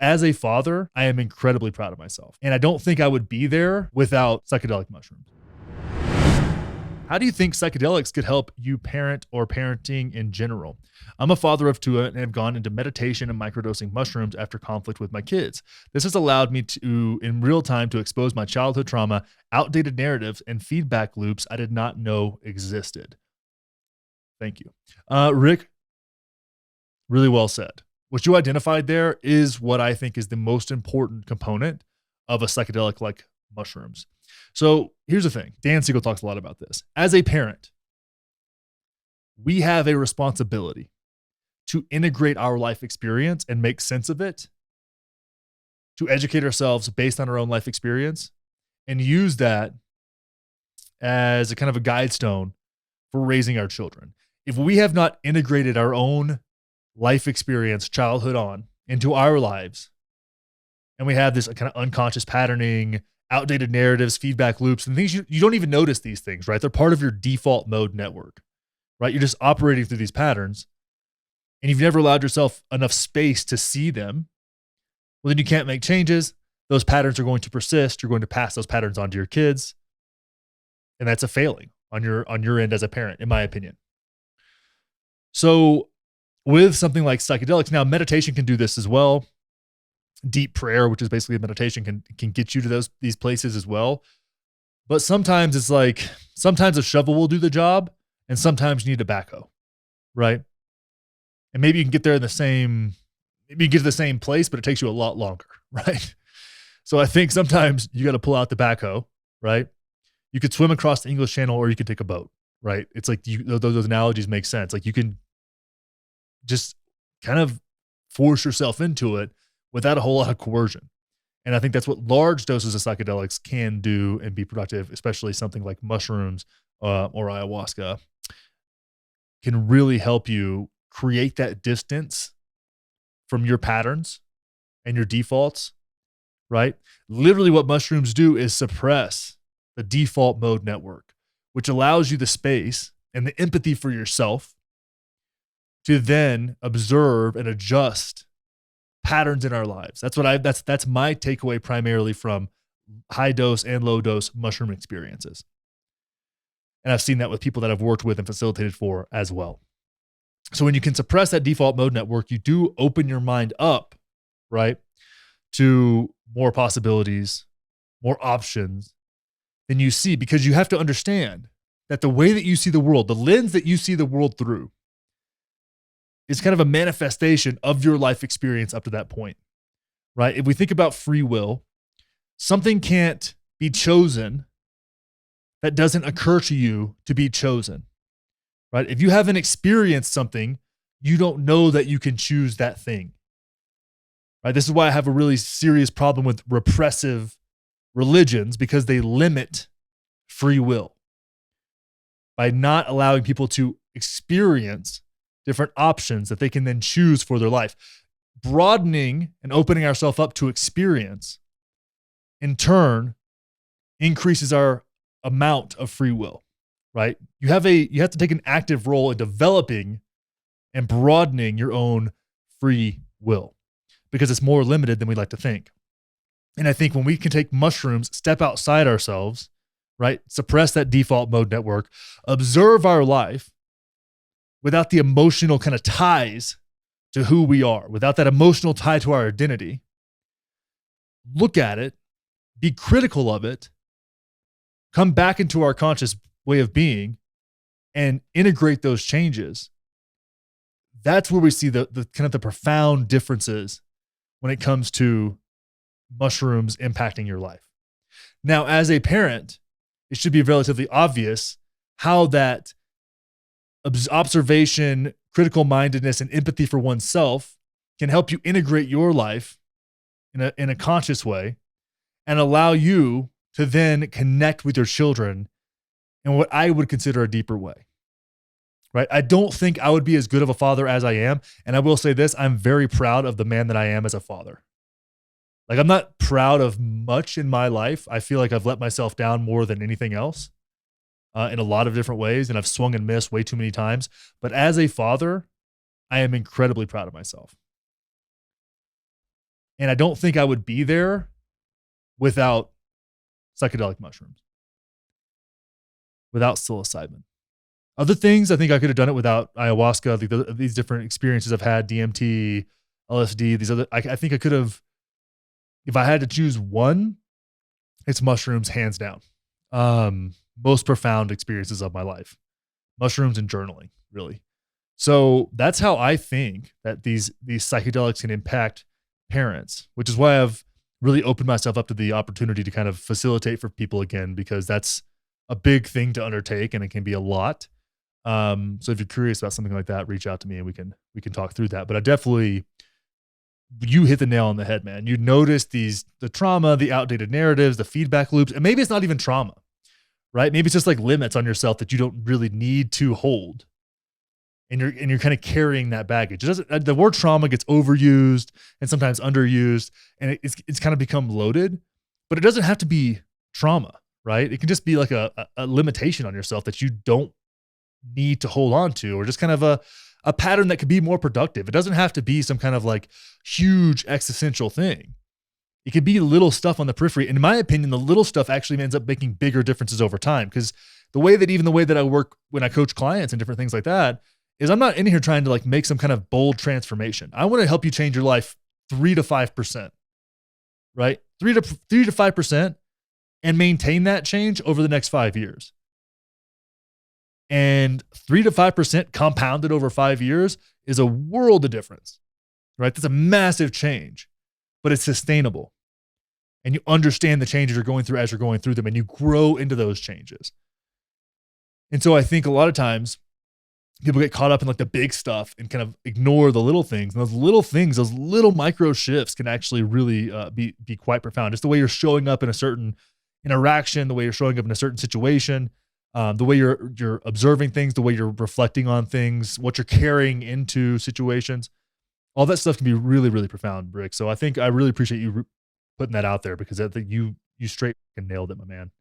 As a father, I am incredibly proud of myself. And I don't think I would be there without psychedelic mushrooms. How do you think psychedelics could help you parent or parenting in general? I'm a father of two and have gone into meditation and microdosing mushrooms after conflict with my kids. This has allowed me to, in real time, to expose my childhood trauma, outdated narratives, and feedback loops I did not know existed. Thank you. Rick, really well said. What you identified there is what I think is the most important component of a psychedelic like mushrooms. So here's the thing. Dan Siegel talks a lot about this. As a parent, we have a responsibility to integrate our life experience and make sense of it, to educate ourselves based on our own life experience, and use that as a kind of a guide stone for raising our children. If we have not integrated our own life experience, childhood on, into our lives, and we have this kind of unconscious patterning, outdated narratives, feedback loops, and things you don't even notice these things, right? They're part of your default mode network, right? You're just operating through these patterns and you've never allowed yourself enough space to see them. Well, then you can't make changes. Those patterns are going to persist. You're going to pass those patterns on to your kids. And that's a failing on your end as a parent, in my opinion. So with something like psychedelics, now meditation can do this as well. Deep prayer, which is basically a meditation, can get you to these places as well. But sometimes it's like, sometimes a shovel will do the job and sometimes you need a backhoe, right? And maybe you can get there maybe you get to the same place, but it takes you a lot longer, right? So I think sometimes you got to pull out the backhoe, right? You could swim across the English Channel or you could take a boat, right? It's like those analogies make sense. Like you can just kind of force yourself into it without a whole lot of coercion. And I think that's what large doses of psychedelics can do and be productive, especially something like mushrooms or ayahuasca can really help you create that distance from your patterns and your defaults, right? Literally what mushrooms do is suppress the default mode network, which allows you the space and the empathy for yourself to then observe and adjust patterns in our lives. That's my takeaway primarily from high dose and low dose mushroom experiences. And I've seen that with people that I've worked with and facilitated for as well. So when you can suppress that default mode network, you do open your mind up, right, to more possibilities, more options than you see, because you have to understand that the way that you see the world, the lens that you see the world through, is kind of a manifestation of your life experience up to that point, right? If we think about free will, something can't be chosen that doesn't occur to you to be chosen, right? If you haven't experienced something, you don't know that you can choose that thing, right? This is why I have a really serious problem with repressive religions, because they limit free will by not allowing people to experience different options that they can then choose for their life. Broadening and opening ourselves up to experience, in turn, increases our amount of free will, right? You have to take an active role in developing and broadening your own free will, because it's more limited than we like to think. And I think when we can take mushrooms, step outside ourselves, right? Suppress that default mode network, observe our life, without the emotional kind of ties to who we are, without that emotional tie to our identity, look at it, be critical of it, come back into our conscious way of being, and integrate those changes. That's where we see the kind of the profound differences when it comes to mushrooms impacting your life. Now, as a parent, it should be relatively obvious how that observation, critical mindedness, and empathy for oneself can help you integrate your life in a conscious way and allow you to then connect with your children in what I would consider a deeper way, right? I don't think I would be as good of a father as I am. And I will say this, I'm very proud of the man that I am as a father. Like, I'm not proud of much in my life. I feel like I've let myself down more than anything else. In a lot of different ways, and I've swung and missed way too many times. But as a father, I am incredibly proud of myself. And I don't think I would be there without psychedelic mushrooms, without psilocybin. Other things, I think I could have done it without ayahuasca, these different experiences I've had, DMT, LSD, these other, I think I could have, if I had to choose one, it's mushrooms, hands down. Most profound experiences of my life, mushrooms and journaling, really. So that's how I think that these psychedelics can impact parents, which is why I've really opened myself up to the opportunity to kind of facilitate for people again, because that's a big thing to undertake and it can be a lot. So if you're curious about something like that, reach out to me and we can talk through that. But I definitely, you hit the nail on the head, man. You notice the trauma, the outdated narratives, the feedback loops, and maybe it's not even trauma, right? Maybe it's just like limits on yourself that you don't really need to hold. And you're kind of carrying that baggage. It doesn't, the word trauma gets overused and sometimes underused, and it's kind of become loaded, but it doesn't have to be trauma, right? It can just be like a limitation on yourself that you don't need to hold on to, or just kind of a pattern that could be more productive. It doesn't have to be some kind of like huge existential thing. It could be little stuff on the periphery. And in my opinion, the little stuff actually ends up making bigger differences over time. Because the way that I work when I coach clients and different things like that is I'm not in here trying to like make some kind of bold transformation. I want to help you change your life 3 to 5%, right? 3 to 5% and maintain that change over the next 5 years. And 3 to 5% compounded over 5 years is a world of difference, right? That's a massive change, but it's sustainable. And you understand the changes you're going through as you're going through them, and you grow into those changes. And so I think a lot of times people get caught up in like the big stuff and kind of ignore the little things. And those little things, those little micro shifts can actually really be quite profound. Just the way you're showing up in a certain interaction, the way you're showing up in a certain situation, the way you're observing things, the way you're reflecting on things, what you're carrying into situations, all that stuff can be really, really profound, Rick. So I think I really appreciate you putting that out there, because I think you straight nailed it, my man.